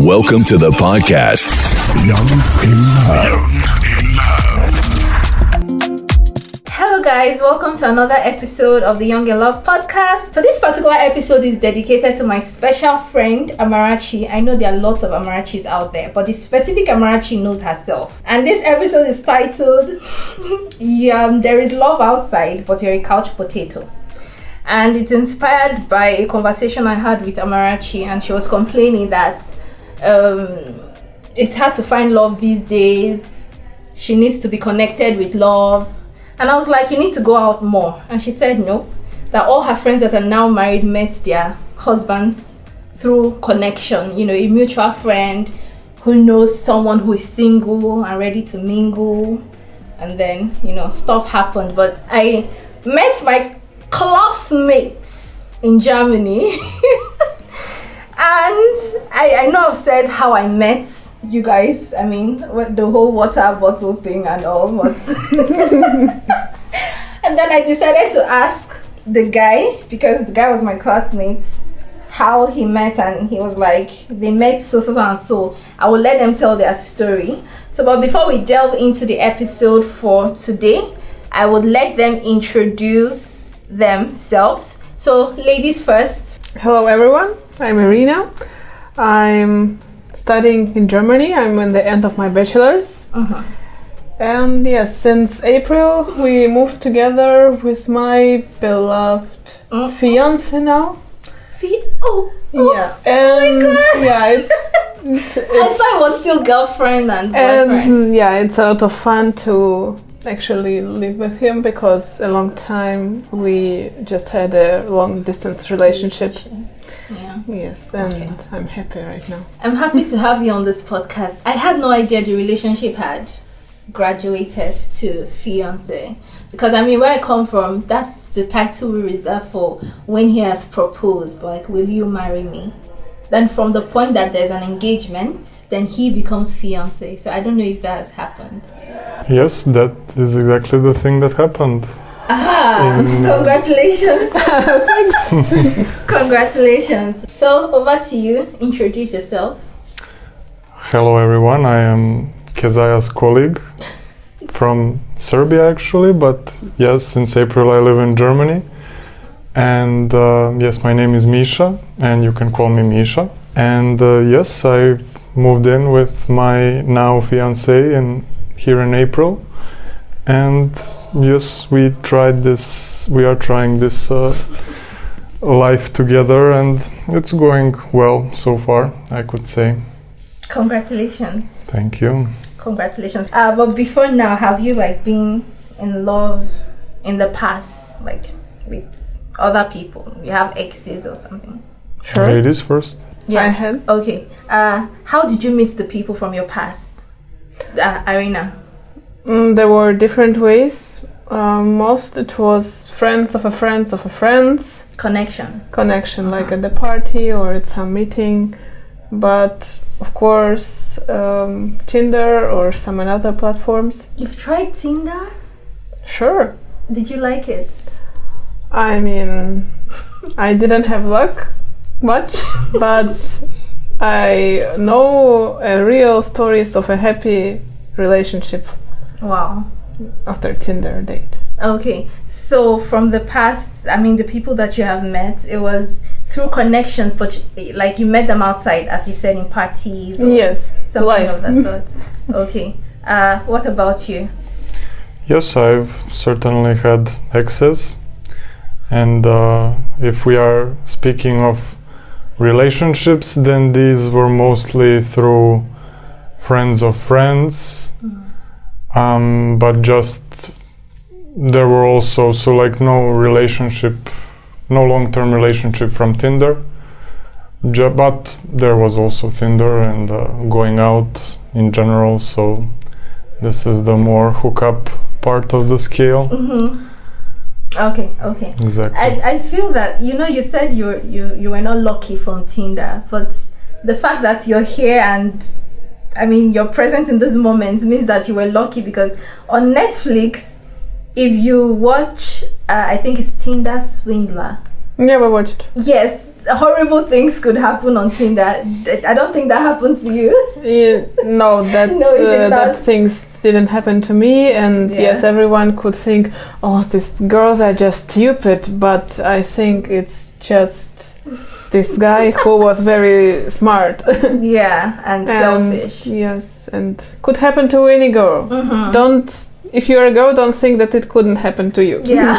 Welcome to the podcast, Young in Love. Hello guys, welcome to another episode of the Young in Love podcast. So this particular episode is dedicated to my special friend Amarachi. I know there are lots of Amarachis out there, but the specific Amarachi knows herself. And this episode is titled There is Love Outside, but You're a Couch Potato. And it's inspired by a conversation I had with Amarachi, and she was complaining that it's hard to find love these days. She needs to be connected with love. And I was like, you need to go out more. And she said no, that all her friends that are now married met their husbands through connection. You know, a mutual friend who knows someone who is single and ready to mingle. And then, you know, stuff happened. But I met my classmates in Germany. And I know I've said how I met you guys. I mean, the whole water bottle thing and all. But and then I decided to ask the guy, because the guy was my classmate, how he met. And he was like, they met so and so. I will let them tell their story. So, but before we delve into the episode for today, I would let them introduce themselves. So, ladies first. Hello everyone, I'm Irina. I'm studying in Germany. I'm in the end of my bachelor's. And yes, since April we moved together with my beloved fiancé now. Yeah, and yeah, it's I thought it was still girlfriend and boyfriend. and yeah, it's a lot of fun to actually live with him, because a long time we just had a long distance relationship. Yeah. Yes, and Okay. I'm happy right now. I'm happy to have you on this podcast. I had no idea the relationship had graduated to fiancé, because I mean, where I come from, that's the title we reserve for when he has proposed, like, will you marry me? Then from the point that there's an engagement, then he becomes fiancé. So I don't know if that has happened. Yes, that is exactly the thing that happened. Congratulations. Congratulations. So over to you, introduce yourself. Hello everyone, I am Kezia's colleague from Serbia actually, but yes, since April I live in Germany. And yes, my name is Miša, and you can call me Miša. And yes, I moved in with my now fiancé here in April. And yes, we are trying this life together, and it's going well so far, I could say. Congratulations. Thank you. Congratulations. But before now, have you been in love in the past, with other people? You have exes or something? Sure. Ladies first. I had. Okay. How did you meet the people from your past? Irina. There were different ways. Most it was friends of a friends of a friends. Connection, like at the party or at some meeting. But of course, Tinder or some other platforms. You've tried Tinder? Sure. Did you like it? I mean, I didn't have luck much, but I know real stories of a happy relationship. Wow. After Tinder date. Okay, so from the past, I mean, the people that you have met, it was through connections, but you met them outside, as you said, in parties or yes, something life. of that sort. Okay, what about you? Yes, I've certainly had exes. And if we are speaking of relationships, then these were mostly through friends of friends. But just there were also no long-term relationship from Tinder. But there was also Tinder and going out in general. So this is the more hookup part of the scale. Okay. Exactly. I feel that, you said you were not lucky from Tinder, but the fact that you're here and I mean, you're present in this moment means that you were lucky, because on Netflix, if you watch, I think it's Tinder Swindler. Never watched. Yes, horrible things could happen on Tinder. I don't think that happened to you. No, that No, it did that not. things didn't happen to me, and Yeah. yes, everyone could think, oh, these girls are just stupid, but I think it's just this guy who was very smart. Yeah, and selfish. Yes, and could happen to any girl. If you're a girl, don't think that it couldn't happen to you. Yeah.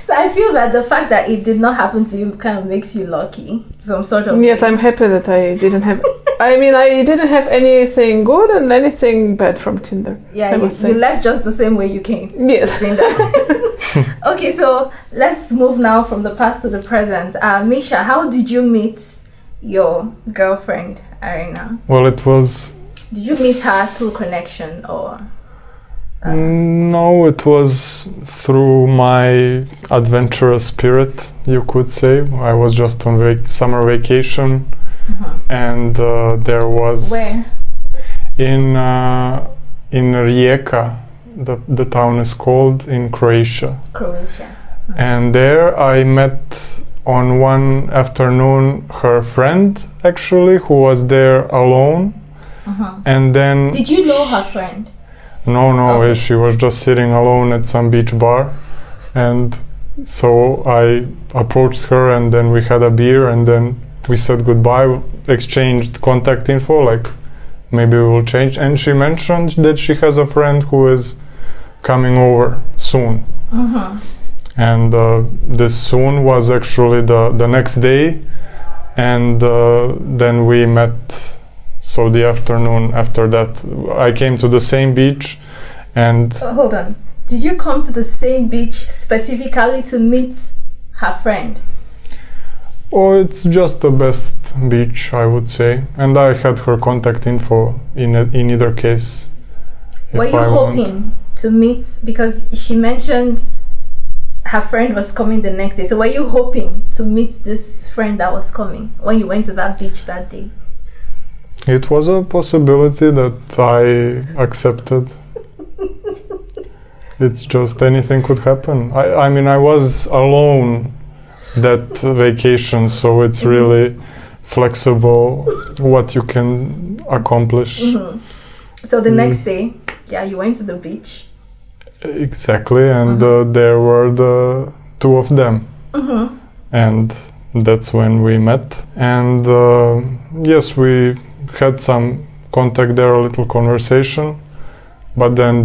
So I feel that the fact that it did not happen to you kind of makes you lucky. Some sort of. Yes, I'm happy that I didn't have. I mean, I didn't have anything good and anything bad from Tinder. Yeah, I must say. you left just the same way you came. Yes. To Tinder. Okay, so let's move now from the past to the present. Miša, how did you meet your girlfriend, Irina? Well, it was... Did you meet her through connection or? No, it was through my adventurous spirit, you could say. I was just on summer vacation, and there was... Where? In Rijeka, the town is called, in Croatia. Croatia. And there I met on one afternoon her friend, actually, who was there alone. And then... Did you know her friend? No, Okay. she was just sitting alone at some beach bar. And so I approached her, and then we had a beer, and then we said goodbye, exchanged contact info, like maybe we will change. And she mentioned that she has a friend who is coming over soon. And this soon was actually the next day. And then we met. So the afternoon after that, I came to the same beach, and... Hold on. Did you come to the same beach specifically to meet her friend? Oh, it's just the best beach, I would say. And I had her contact info in either case. Were you hoping to meet, because she mentioned her friend was coming the next day, so were you hoping to meet this friend that was coming when you went to that beach that day? It was a possibility that I accepted. It's just anything could happen. I mean, I was alone that vacation, so it's really flexible what you can accomplish. So the next day, yeah, you went to the beach. Exactly, and there were the two of them. And that's when we met. And yes, we had some contact there, a little conversation, but then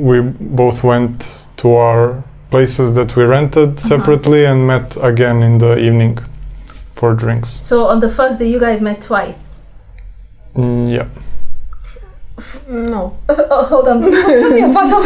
we both went to our places that we rented separately and met again in the evening for drinks. So on the first day, you guys met twice. Yeah. No. Hold on. Tell me about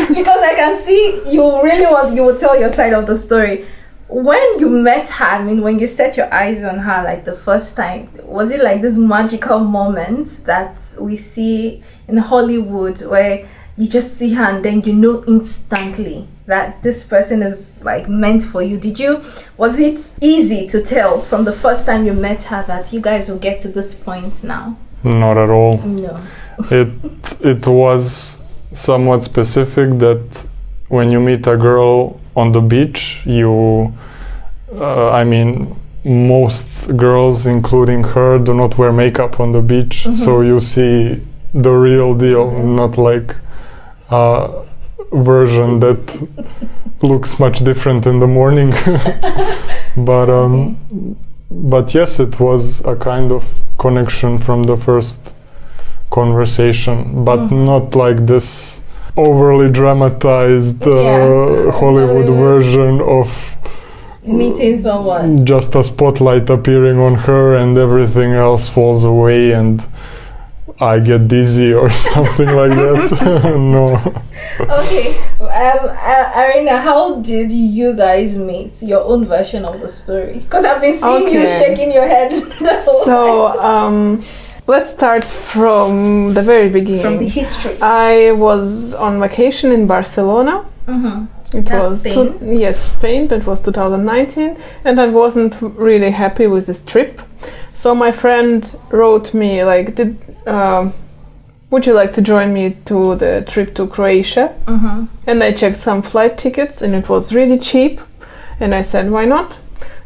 because I can see you will tell your side of the story. When you met her, I mean, when you set your eyes on her, like the first time, was it like this magical moment that we see in Hollywood where you just see her and then you know instantly that this person is like meant for you? Was it easy to tell from the first time you met her that you guys will get to this point now? Not at all. No. It was somewhat specific that when you meet a girl on the beach, I mean, most girls, including her, do not wear makeup on the beach, so you see the real deal, not like a version that looks much different in the morning. But yes, it was a kind of connection from the first conversation, but not like this overly dramatized Hollywood version of meeting someone. Just a spotlight appearing on her and everything else falls away and I get dizzy or something like that. No. Okay, Irina, how did you guys meet? Your own version of the story, because I've been seeing you shaking your head the whole time. Let's start from the very beginning. From the history. I was on vacation in Barcelona. It was Spain? Yes, Spain. That was 2019, and I wasn't really happy with this trip. So my friend wrote me like, would you like to join me to the trip to Croatia? And I checked some flight tickets, and it was really cheap. And I said, why not?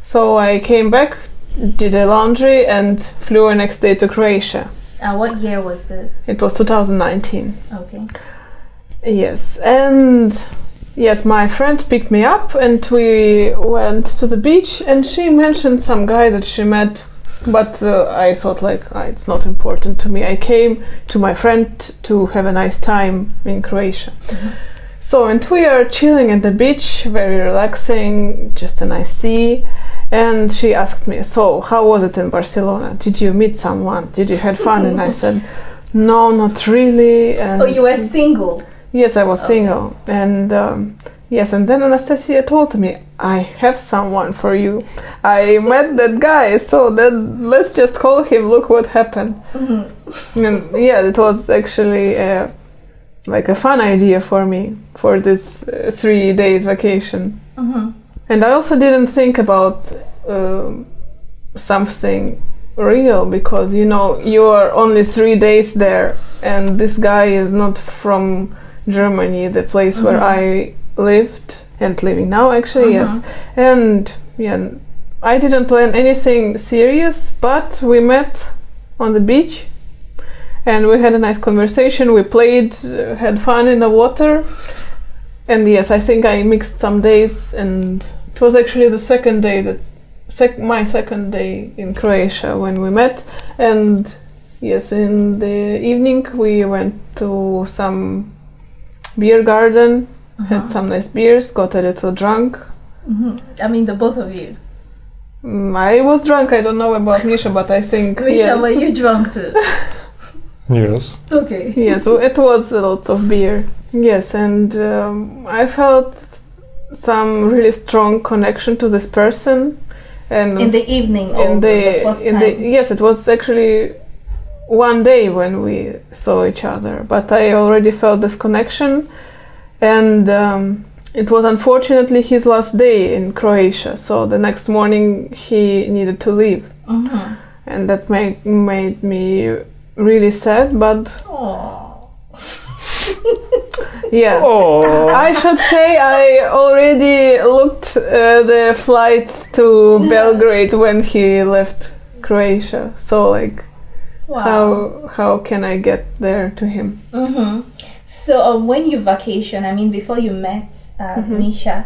So I came back, did the laundry, and flew the next day to Croatia. What year was this? It was 2019. Okay. Yes, and yes, my friend picked me up and we went to the beach, and she mentioned some guy that she met, but I thought like it's not important to me. I came to my friend to have a nice time in Croatia. So, and we are chilling at the beach, very relaxing, just a nice sea. And she asked me, so how was it in Barcelona? Did you meet someone? Did you have fun? And I said, no, not really. And you were single? Yes, I was single. And yes, and then Anastasia told me, I have someone for you. I met that guy, so then let's just call him, look what happened. And yeah, it was actually like a fun idea for me for this 3 days vacation. And I also didn't think about something real, because you are only 3 days there, and this guy is not from Germany, the place where I lived and living now, actually. Yes. And yeah, I didn't plan anything serious, but we met on the beach and we had a nice conversation. We played, had fun in the water. And yes, I think I mixed some days, and it was actually the second day my second day in Croatia when we met. And yes, in the evening we went to some beer garden, had some nice beers, got a little drunk. I mean, the both of you. I was drunk. I don't know about Miša, but I think Miša, yes. were you drunk too? Yes. Okay. Yes, so it was a lot of beer. Yes, and I felt some really strong connection to this person. And in the evening or the first time? Yes, it was actually one day when we saw each other, but I already felt this connection. And it was unfortunately his last day in Croatia, so the next morning he needed to leave. And that made me really sad, but yeah. I should say I already looked the flights to Belgrade when he left Croatia, so like how can I get there to him? So when you vacation, I mean, before you met Miša,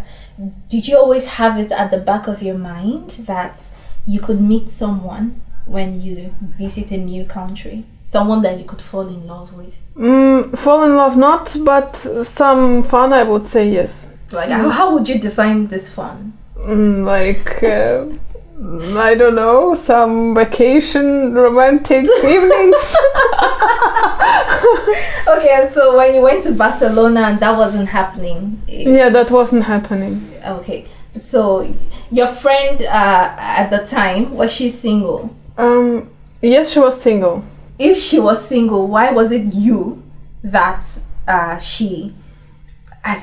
did you always have it at the back of your mind that you could meet someone when you visit a new country? Someone that you could fall in love with? Fall in love not, but some fun, I would say yes. Like, how would you define this fun? Like, I don't know, some vacation, romantic evenings. Okay, and so when you went to Barcelona and that wasn't happening? Yeah, that wasn't happening. Okay, so your friend at the time, was she single? Yes, she was single. If she was single, why was it you that she... I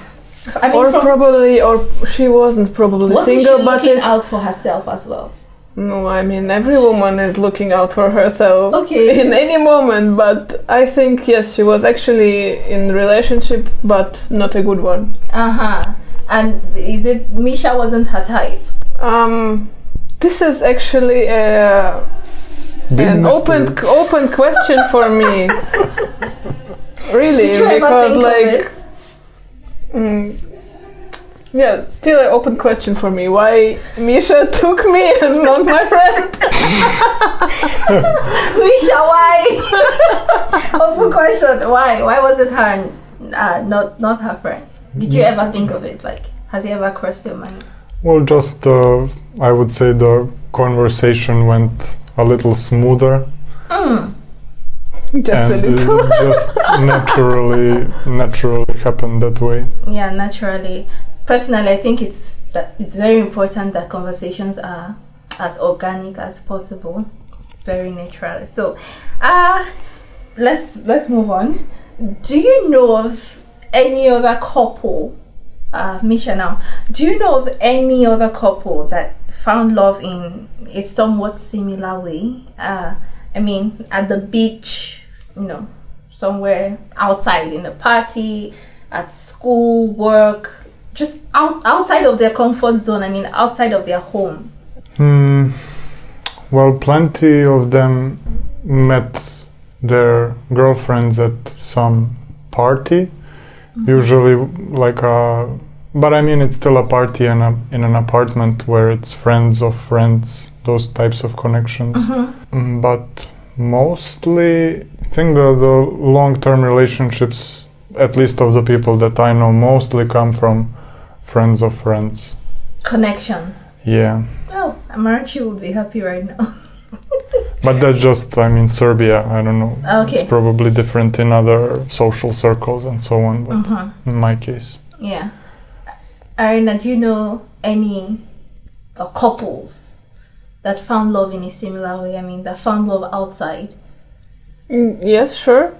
mean, or she wasn't probably wasn't single, she but looking out for herself as well? No, I mean, every woman is looking out for herself in any moment, but I think, yes, she was actually in a relationship, but not a good one. And is it Miša wasn't her type? This is actually an open question for me. Really, did you because ever think of it? Yeah, still an open question for me. Why Miša took me and not my friend? Miša, why? Open question. Why? Why was it her and not her friend? Did you ever think of it? Like, has it ever crossed your mind? Well, just I would say the conversation went a little smoother. Just a little. It just naturally happened that way. Yeah, naturally. Personally, I think it's very important that conversations are as organic as possible, very natural. So, let's move on. Do you know of any other couple, Miša now? Do you know of any other couple that found love in a somewhat similar way? I mean, at the beach, somewhere outside in a party, at school, work. Just outside of their comfort zone, I mean, outside of their home. Well, plenty of them met their girlfriends at some party, usually like but I mean it's still a party in an apartment where it's friends of friends, those types of connections. But mostly, I think the long-term relationships, at least of the people that I know, mostly come from friends of friends. Connections. Yeah. Oh, Amarachi would be happy right now. But that's just, I mean, Serbia, I don't know. Okay. It's probably different in other social circles and so on, but in my case. Yeah. Irina, do you know any couples that found love in a similar way? I mean, that found love outside? Yes, sure.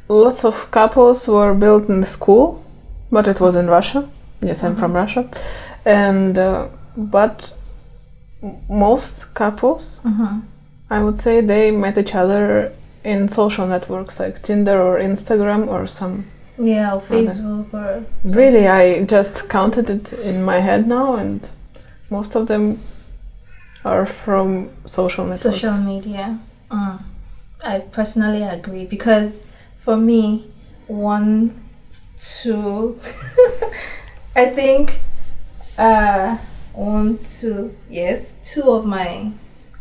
Lots of couples were built in the school, but it was in Russia. Yes, I'm from Russia. And but most couples, I would say, they met each other in social networks like Tinder or Instagram or some. Yeah, or Facebook or... Really, I just counted it in my head now, and most of them are from social networks. Social media. I personally agree, because for me, 1, 2, I think 1, 2, yes, 2 of my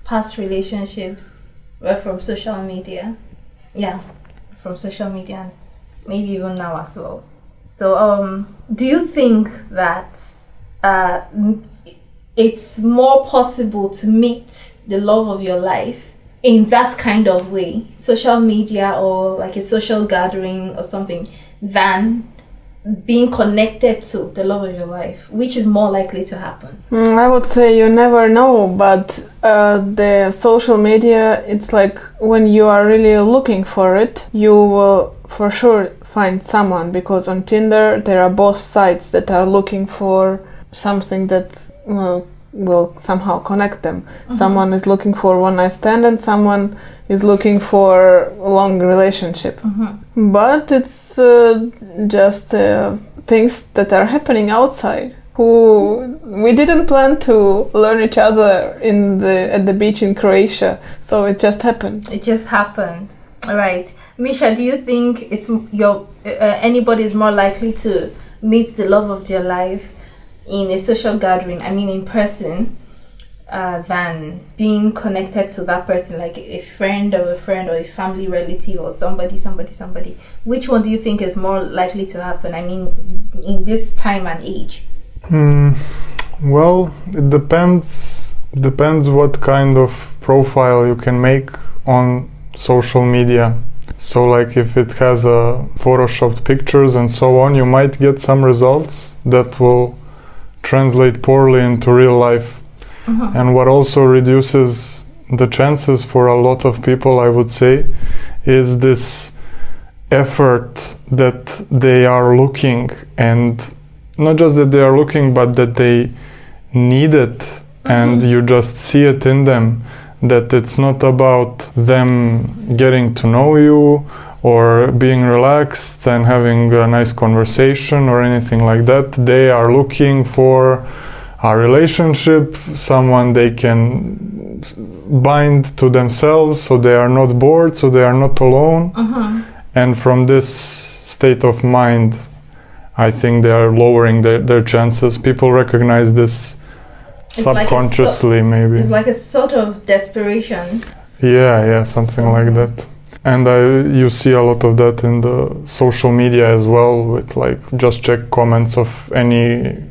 past relationships were from social media. Yeah, from social media, and maybe even now as well. So, do you think that it's more possible to meet the love of your life in that kind of way, social media or like a social gathering or something, than being connected to the love of your life? Which is more likely to happen? I would say you never know, but the social media, it's like when you are really looking for it, you will for sure find someone, because on Tinder there are both sides that are looking for something that will somehow connect them. Someone is looking for one night stand and someone is looking for a long relationship. But it's just things that are happening outside. We didn't plan to learn each other at the beach in Croatia, so it just happened. It just happened. All right. Misha, do you think it's anybody is more likely to meet the love of their life in a social gathering, I mean in person, than being connected to that person, like a friend or a family relative or somebody? Which one do you think is more likely to happen, I mean, in this time and age? Well, it depends what kind of profile you can make on social media. So like if it has photoshopped pictures and so on, you might get some results that will translate poorly into real life. And what also reduces the chances for a lot of people, I would say, is this effort that they are looking, and not just that they are looking, but that they need it, and you just see it in them, that it's not about them getting to know you or being relaxed and having a nice conversation or anything like that. They are looking for a relationship, someone they can bind to themselves, so they are not bored, so they are not alone. And from this state of mind, I think they are lowering their chances. People recognize this subconsciously, maybe. It's like a sort of desperation. Yeah, something like that. And you see a lot of that in the social media as well, with like just check comments of any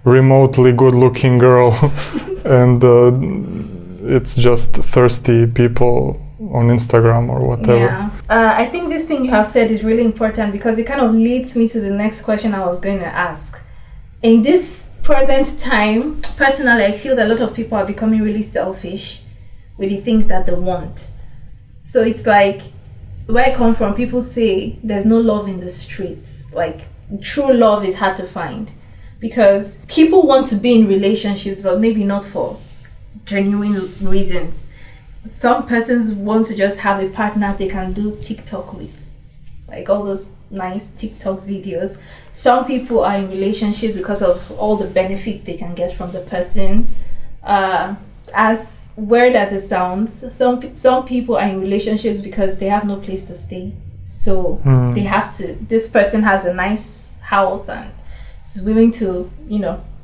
remotely good-looking girl, and it's just thirsty people on Instagram or whatever. Yeah. I think this thing you have said is really important, because it kind of leads me to the next question I was going to ask. In this present time, personally, I feel that a lot of people are becoming really selfish with the things that they want. So it's like, where I come from, people say there's no love in the streets. Like, true love is hard to find, because people want to be in relationships, but maybe not for genuine reasons. Some persons want to just have a partner they can do TikTok with. like all those nice TikTok videos. Some people are in relationships because of all the benefits they can get from the person. As weird as it sounds, some people are in relationships because they have no place to stay. So they have to, this person has a nice house and is willing to,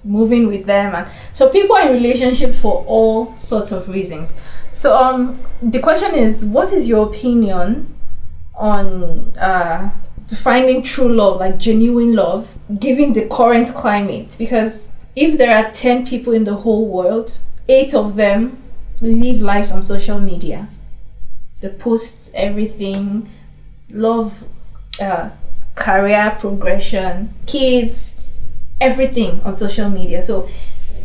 move in with them. And so people are in relationships for all sorts of reasons. So the question is, what is your opinion on finding true love, like genuine love, given the current climate? Because if there are 10 people in the whole world, 8 of them live lives on social media. They post everything, love, career progression, kids, everything on social media. So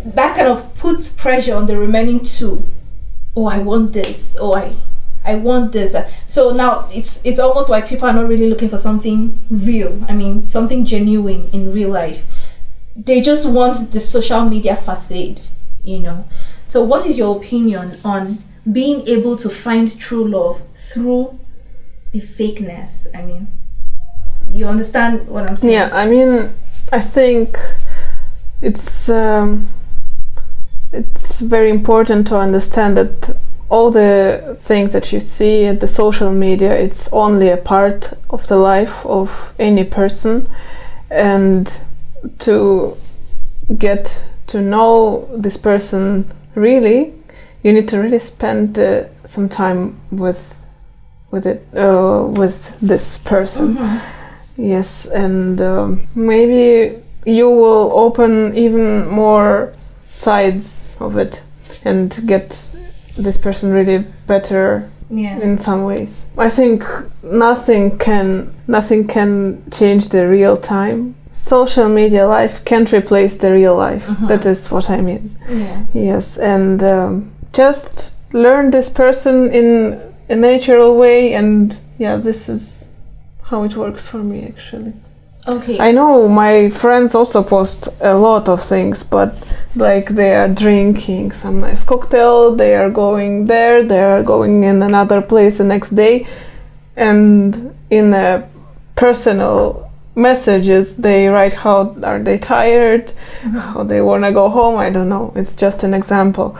that kind of puts pressure on the remaining 2. Oh, I want this. Oh, I want this. So now it's almost like people are not really looking for something real. I mean, something genuine in real life. They just want the social media facade, So what is your opinion on being able to find true love through the fakeness? I mean, you understand what I'm saying? Yeah, I mean, I think it's very important to understand that all the things that you see at the social media, it's only a part of the life of any person, and to get to know this person really, you need to really spend some time with this person. Yes, and maybe you will open even more sides of it and get this person really better in some ways. I think nothing can change the real time. Social media life can't replace the real life. That is what I mean. Yes, and just learn this person in a natural way, and this is how it works for me, actually. Okay. I know my friends also post a lot of things, but like they are drinking some nice cocktail, they are going there, they are going in another place the next day, and in a personal messages they write how are they tired, how they want to go home. I don't know, it's just an example.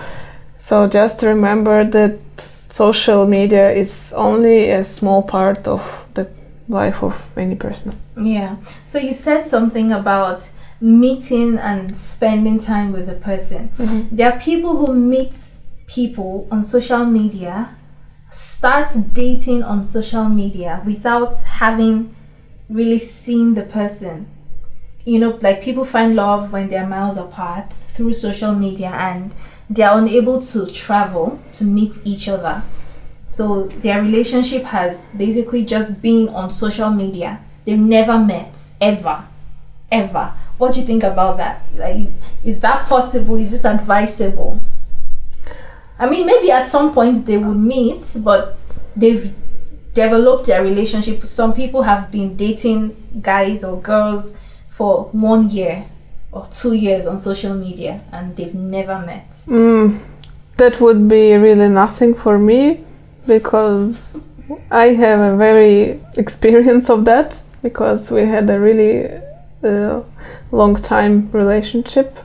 So just remember that social media is only a small part of the life of any person. Yeah. So you said something about meeting and spending time with a person. There are people who meet people on social media, start dating on social media without having really seen the person. Like people find love when they're miles apart through social media, and they're unable to travel to meet each other. So their relationship has basically just been on social media. They've never met, ever. What do you think about that? Like, is that possible? Is it advisable? I mean, maybe at some point they would meet, but they've developed their relationship. Some people have been dating guys or girls for 1 year or 2 years on social media, and they've never met. That would be really nothing for me, because I have a very experience of that, because we had a really long time relationship,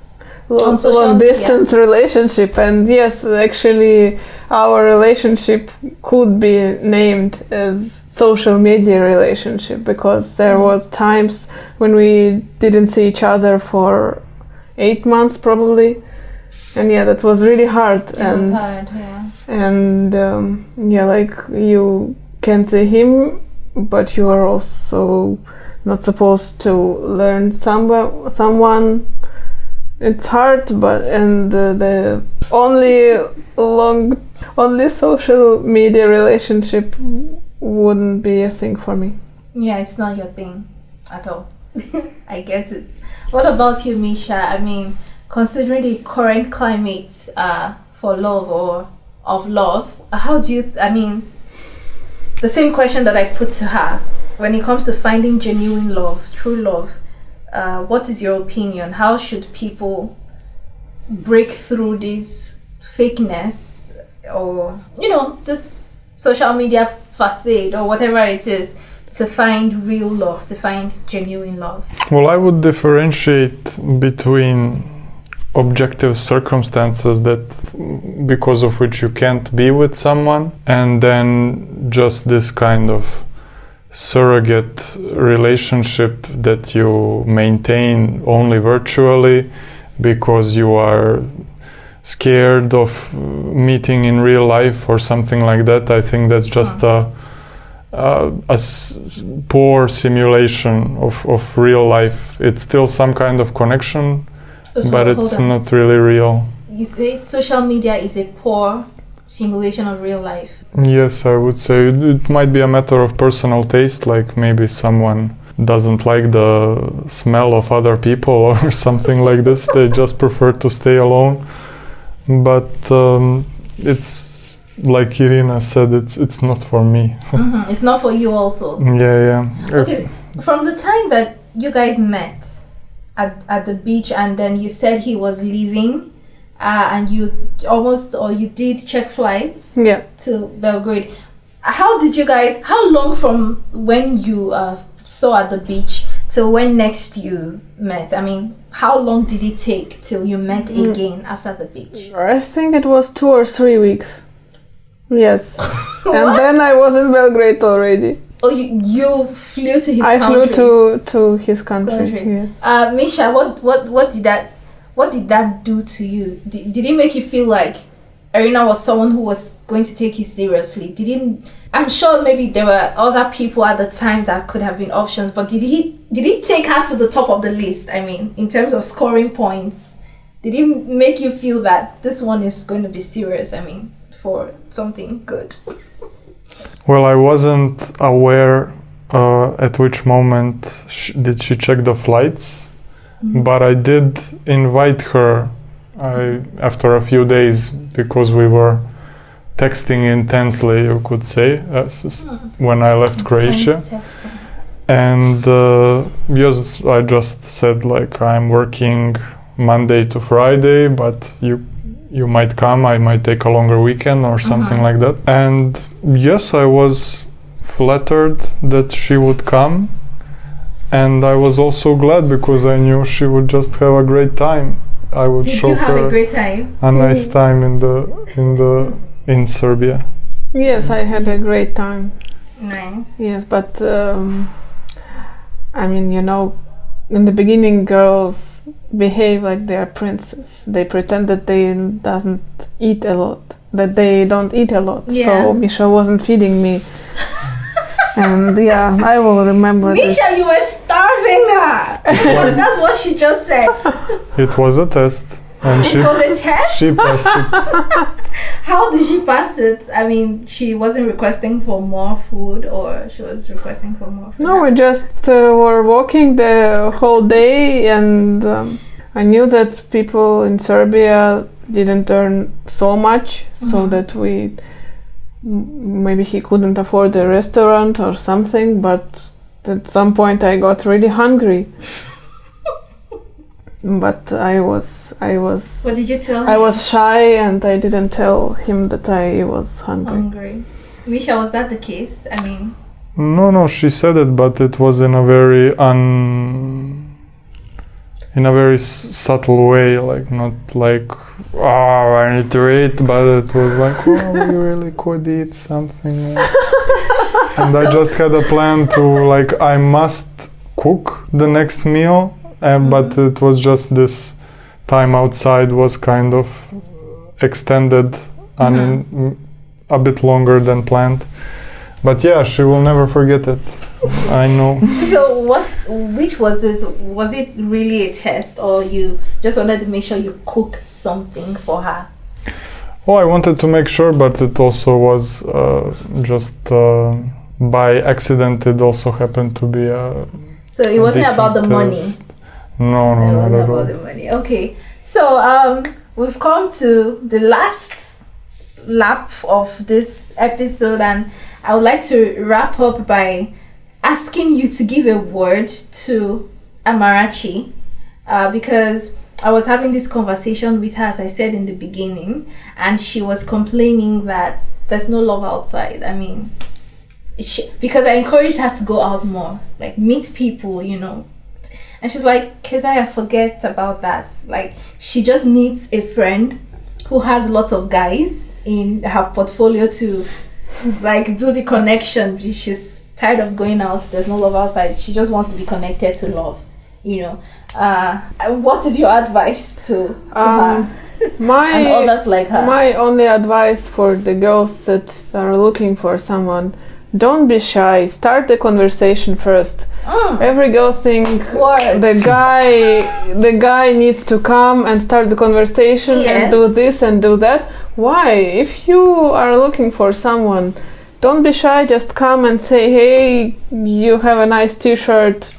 long distance relationship, and yes, actually our relationship could be named as social media relationship, because there was times when we didn't see each other for 8 months probably, and that was really hard. It was hard, and like you can see him, but you are also not supposed to learn someone. It's hard, but the only social media relationship wouldn't be a thing for me. Yeah, it's not your thing at all. I get it. What about you, Miša? I mean, considering the current climate for love or of love, how do you, the same question that I put to her, when it comes to finding genuine love, true love, what is your opinion? How should people break through this fakeness, or this social media facade, or whatever it is, to find real love, to find genuine love? Well, I would differentiate between objective circumstances that because of which you can't be with someone, and then just this kind of surrogate relationship that you maintain only virtually because you are scared of meeting in real life or something like that. I think that's just a poor simulation of real life. It's still some kind of connection, but it's not really real. You say social media is a poor simulation of real life? Yes, I would say it might be a matter of personal taste, like maybe someone doesn't like the smell of other people or something like this. They just prefer to stay alone. But it's like Irina said, it's not for me. It's not for you also. Yeah. Okay, from the time that you guys met at the beach, and then you said he was leaving, and you did check flights to Belgrade. How long from when you saw at the beach till when next you met? I mean, how long did it take till you met again after the beach? I think it was 2 or 3 weeks. Yes. And then I was in Belgrade already. Oh, you flew to his country? I flew to his country. Yes. Miša, what did that do to you? Did it make you feel like Irina was someone who was going to take you seriously? I'm sure maybe there were other people at the time that could have been options, but did he take her to the top of the list? I mean, in terms of scoring points, did it make you feel that this one is going to be serious? I mean, for something good. Well, I wasn't aware at which moment did she check the flights, but I did invite her after a few days because we were texting intensely, you could say, when I left Croatia. And yes, I just said like I'm working Monday to Friday, but you might come, I might take a longer weekend or something like that. And yes, I was flattered that she would come, and I was also glad because I knew she would just have a great time. I would Did show you have her a great time? a nice time in Serbia. Yes, I had a great time. Nice. Yes, but I mean, in the beginning, girls behave like they are princes. They pretend that they don't eat a lot. Yeah. So Miša wasn't feeding me. And yeah, I will remember this. Miša, you were starving her. That's what she just said. It was a test. And It was a test? She passed it. How did she pass it? I mean, she wasn't requesting for more food, or she was requesting for more food? No, we just were walking the whole day, and I knew that people in Serbia didn't earn so much, so that maybe he couldn't afford a restaurant or something, but at some point I got really hungry. But I was. What did you tell him? I was shy, and I didn't tell him that I was hungry. Miša, was that the case? I mean. No, she said it, but it was in a very subtle way, like not like, oh, I need to eat, but it was like, oh, we really could eat something. And I just had a plan to, like, I must cook the next meal, but it was just this time outside was kind of extended a bit longer than planned. But yeah, she will never forget it. I know. So which was it? Was it really a test, or you just wanted to make sure you cooked something for her? Well, I wanted to make sure, but it also was just by accident. It also happened to be a. So it wasn't about the money. No, It wasn't not at all. about the money. Okay, so we've come to the last lap of this episode, and I would like to wrap up by asking you to give a word to Amarachi, because I was having this conversation with her, as I said in the beginning, and she was complaining that there's no love outside. I mean, because I encouraged her to go out more, like meet people, you know. And she's like, Kezia, forget about that. Like, she just needs a friend who has lots of guys in her portfolio to like do the connection. She's tired of going out. There's no love outside. She just wants to be connected to love, you know. What is your advice to her and others like her? My only advice for the girls that are looking for someone: don't be shy. Start the conversation first. Every girl think the guy needs to come and start the conversation and do this and do that. Why? If you are looking for someone, don't be shy. Just come and say, hey, you have a nice t-shirt.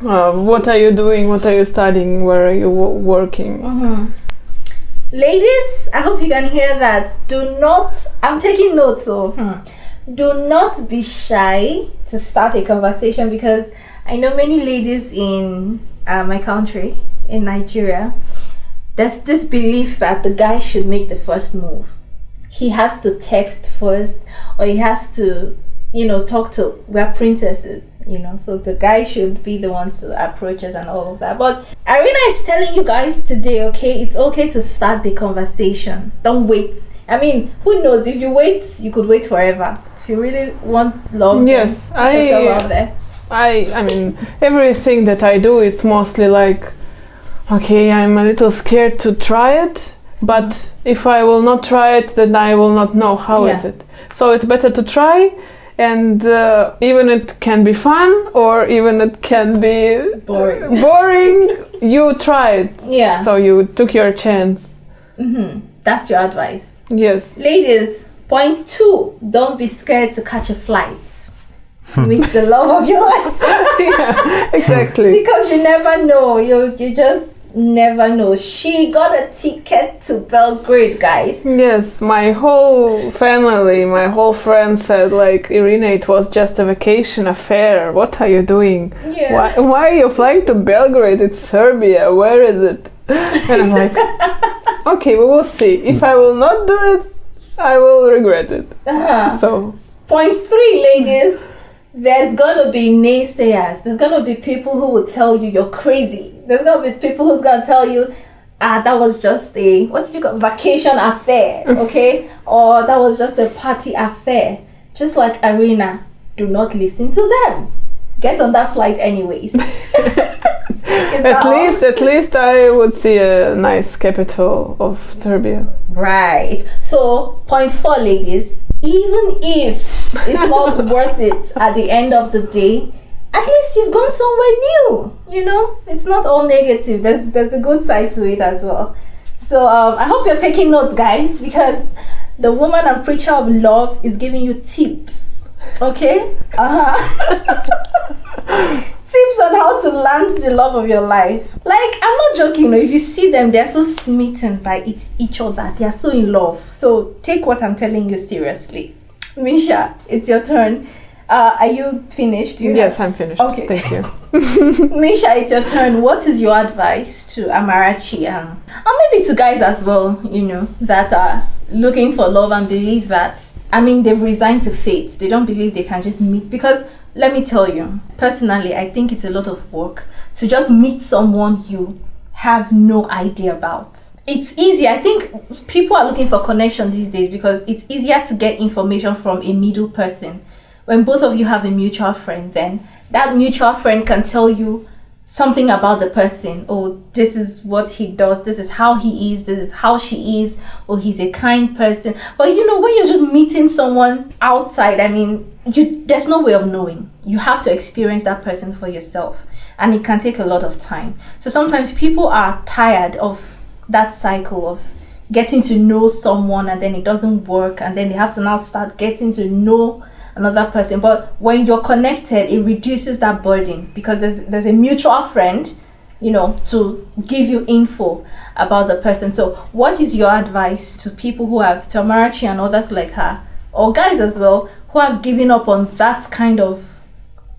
What are you doing? What are you studying? Where are you working? Ladies, I hope you can hear that. I'm taking notes. Do not be shy to start a conversation, because I know many ladies in my country, in Nigeria, there's this belief that the guy should make the first move. He has to text first, or he has to, you know, talk to, we're princesses, you know, so the guy should be the one to approach us and all of that. But Irina is telling you guys today, okay, it's okay to start the conversation. Don't wait. I mean, who knows? If you wait, you could wait forever. If you really want love, yes, put yourself out there. I mean, everything that I do, it's mostly like, okay, I'm a little scared to try it, but if I will not try it, then I will not know how is it. So it's better to try, and even it can be fun, or even it can be boring. You tried, so you took your chance. That's your advice. Yes. Ladies, point 2, don't be scared to catch a flight to meet the love of your life. Yeah, exactly. Because you never know. You just never know. She got a ticket to Belgrade, guys. Yes, my whole family, my whole friends said, like, Irina, it was just a vacation affair. What are you doing? Yeah. Why are you flying to Belgrade? It's Serbia. Where is it? And I'm like, okay, we will see. If I will not do it, I will regret it. So, point 3, ladies. There's gonna be naysayers. There's gonna be people who will tell you you're crazy. There's gonna be people who's gonna tell you, that was just a, what did you call, vacation affair, okay? Or that was just a party affair. Just like Irina, do not listen to them. Get on that flight anyways. At least I would see a nice capital of Serbia. Right. So, point 4, ladies. Even if it's not worth it at the end of the day, at least you've gone somewhere new. You know, it's not all negative. There's a good side to it as well. So I hope you're taking notes, guys, because the woman and preacher of love is giving you tips. Okay? Tips on how to land the love of your life. Like, I'm not joking. If you see them, they're so smitten by each other. They are so in love. So take what I'm telling you seriously. Miša, it's your turn. Are you finished? Yes, I'm finished. Okay. Thank you. Misha, it's your turn. What is your advice to Amarachi and maybe to guys as well, you know, that are looking for love and believe that, I mean, they've resigned to fate. They don't believe they can just meet, because let me tell you, personally, I think it's a lot of work to just meet someone you have no idea about. It's easy. I think people are looking for connection these days because it's easier to get information from a middle person. When both of you have a mutual friend, then that mutual friend can tell you something about the person. Oh, this is what he does. This is how he is. This is how she is. Oh, he's a kind person. But you know, when you're just meeting someone outside, I mean, there's no way of knowing. You have to experience that person for yourself. And it can take a lot of time. So sometimes people are tired of that cycle of getting to know someone and then it doesn't work. And then they have to now start getting to know another person. But when you're connected, it reduces that burden because there's a mutual friend, you know, to give you info about the person. So what is your advice to people who have, to Amarachi and others like her, or guys as well, who have given up on that kind of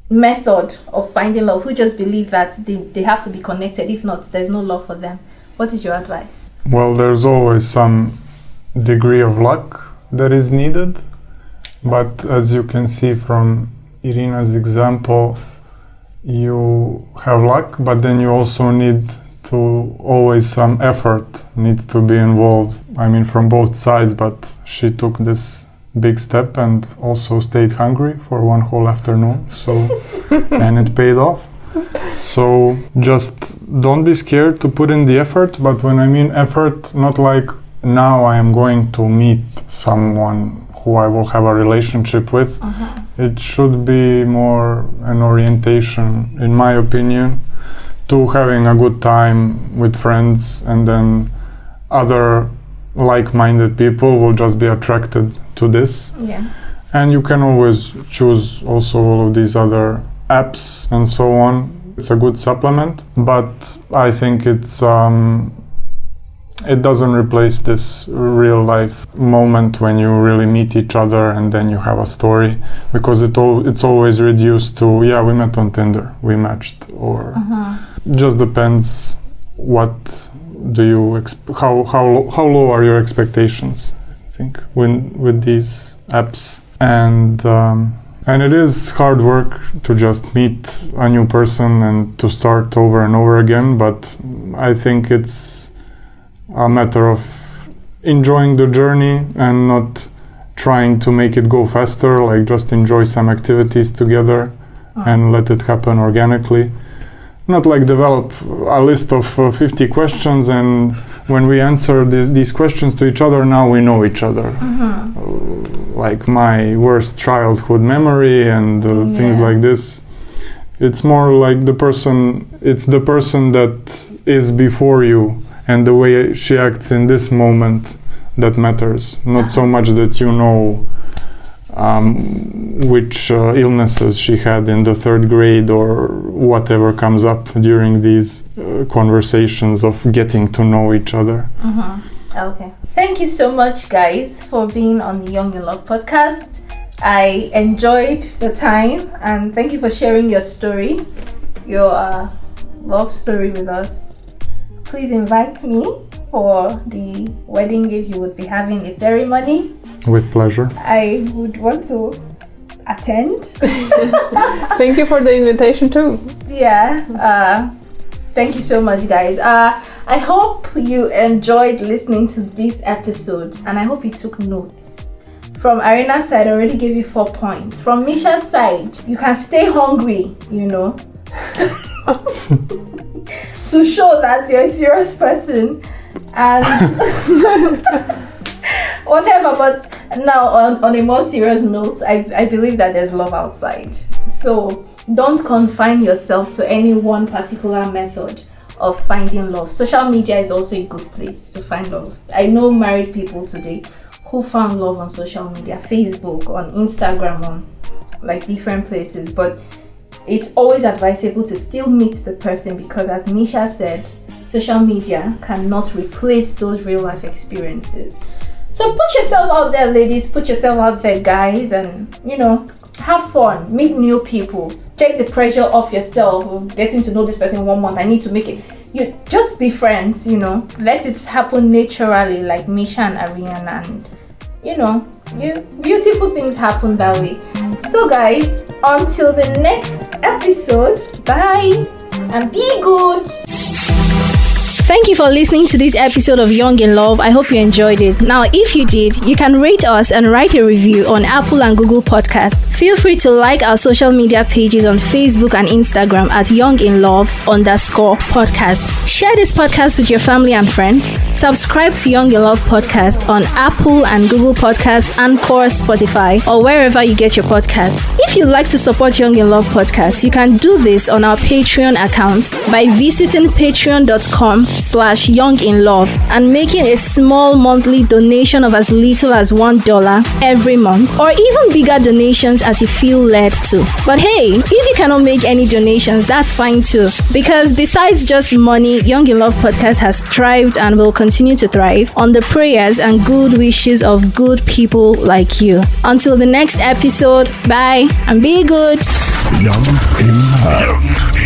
method of finding love, who just believe that they have to be connected, if not, there's no love for them? What is your advice? Well, there's always some degree of luck that is needed. But as you can see from Irina's example, you have luck, but then you also need to always some effort needs to be involved. I mean, from both sides, but she took this big step and also stayed hungry for one whole afternoon. So, and it paid off. So just don't be scared to put in the effort. But when I mean effort, not like now I am going to meet someone who I will have a relationship with. It should be more an orientation, in my opinion, to having a good time with friends, and then other like-minded people will just be attracted to this. Yeah. And you can always choose also all of these other apps and so on. It's a good supplement, but I think it's it doesn't replace this real life moment when you really meet each other and then you have a story, because it's always reduced to, yeah, we met on Tinder, we matched, or just depends what do you how low are your expectations, I think, with these apps. And it is hard work to just meet a new person and to start over and over again, but I think it's a matter of enjoying the journey and not trying to make it go faster, like just enjoy some activities together and let it happen organically. Not like develop a list of 50 questions, and when we answer these questions to each other, now we know each other. Like my worst childhood memory and things like this. It's more like it's the person that is before you and the way she acts in this moment that matters. Not so much that you know which illnesses she had in the 3rd grade or whatever comes up during these conversations of getting to know each other. Okay. Thank you so much, guys, for being on the Young in Love podcast. I enjoyed the time, and thank you for sharing your story, your love story with us. Please invite me for the wedding if you would be having a ceremony. With pleasure. I would want to attend. Thank you for the invitation too. Yeah. Thank you so much, guys. I hope you enjoyed listening to this episode, and I hope you took notes. From Irina's side, I already gave you 4 points. From Misha's side, you can stay hungry, to show that you're a serious person. And whatever, but now on a more serious note, I believe that there's love outside. So don't confine yourself to any one particular method of finding love. Social media is also a good place to find love. I know married people today who found love on social media, Facebook, on Instagram, on like different places, but it's always advisable to still meet the person, because as Miša said, social media cannot replace those real life experiences. So put yourself out there, ladies, put yourself out there, guys, and have fun, meet new people, take the pressure off yourself of getting to know this person 1 month. I need to make it. You just be friends, let it happen naturally, like Miša and Irina, and beautiful things happen that way. So guys, until the next episode, bye and be good. Thank you for listening to this episode of Young in Love. I hope you enjoyed it. Now, if you did, you can rate us and write a review on Apple and Google Podcasts. Feel free to like our social media pages on Facebook and Instagram at younginlove_podcast. Share this podcast with your family and friends. Subscribe to Young in Love Podcast on Apple and Google Podcasts, Anchor, Spotify, or wherever you get your podcasts. If you'd like to support Young in Love Podcast, you can do this on our Patreon account by visiting patreon.com/younginlove and making a small monthly donation of as little as $1 every month, or even bigger donations as you feel led to. But hey, if you cannot make any donations, that's fine too, because besides just money, Young in Love Podcast has thrived and will continue to thrive on the prayers and good wishes of good people like you. Until the next episode, bye and be good. Young in Love.